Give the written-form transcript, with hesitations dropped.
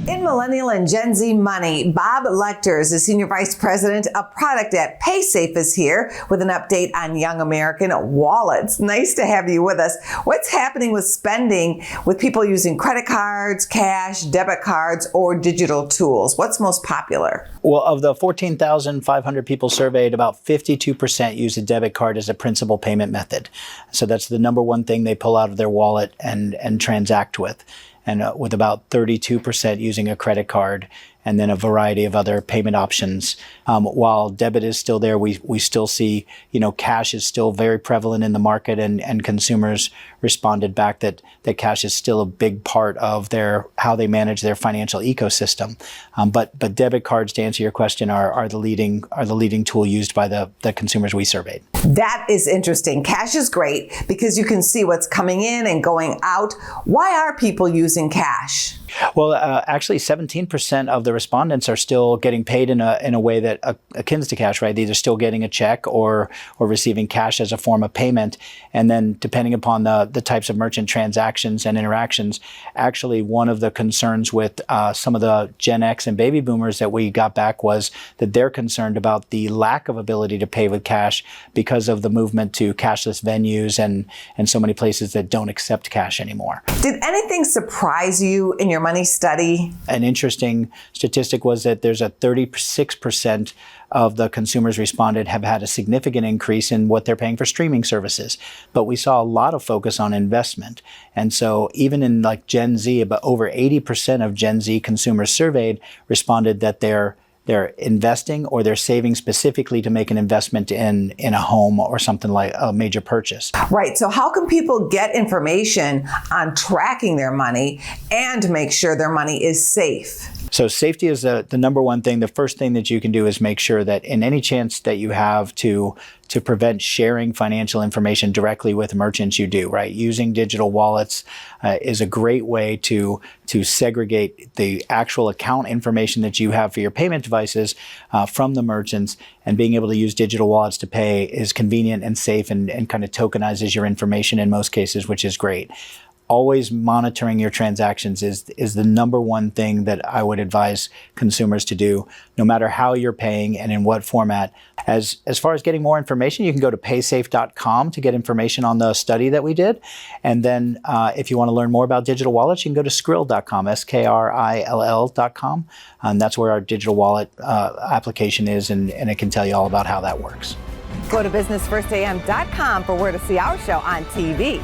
In Millennial and Gen Z Money, Bob Legters, the Senior Vice President of Product at PaySafe, is here with an update on young American wallets. Nice to have you with us. What's happening with spending with people using credit cards, cash, debit cards, or digital tools? What's most popular? Well, of the 14,500 people surveyed, about 52% use a debit card as a principal payment method. So that's the number one thing they pull out of their wallet and transact with. And with about 32% using a credit card, and then a variety of other payment options. While debit is still there, we still see, cash is still very prevalent in the market, and consumers responded back that cash is still a big part of how they manage their financial ecosystem. But debit cards, to answer your question, are the leading tool used by the consumers we surveyed. That is interesting. Cash is great because you can see what's coming in and going out. Why are people using cash? Well, actually, 17% of the respondents are still getting paid in a way that akin to cash, right? They're still getting a check or receiving cash as a form of payment. And then depending upon the types of merchant transactions and interactions, actually one of the concerns with some of the Gen X and baby boomers that we got back was that they're concerned about the lack of ability to pay with cash because of the movement to cashless venues and so many places that don't accept cash anymore. Did anything surprise you in your money study? An interesting statistic was that there's a 36% of the consumers responded have had a significant increase in what they're paying for streaming services. But we saw a lot of focus on investment. And so even in like Gen Z, about over 80% of Gen Z consumers surveyed responded that they're investing or they're saving specifically to make an investment in a home or something like a major purchase. Right. So how can people get information on tracking their money and make sure their money is safe? So safety is the number one thing. The first thing that you can do is make sure that in any chance that you have to prevent sharing financial information directly with merchants, you do, right? Using digital wallets is a great way to segregate the actual account information that you have for your payment devices from the merchants, and being able to use digital wallets to pay is convenient and safe and kind of tokenizes your information in most cases, which is great. Always monitoring your transactions is the number one thing that I would advise consumers to do, no matter how you're paying and in what format. As far as getting more information, you can go to paysafe.com to get information on the study that we did. And then if you want to learn more about digital wallets, you can go to skrill.com, skrill.com. And that's where our digital wallet application is, and it can tell you all about how that works. Go to businessfirstam.com for where to see our show on TV.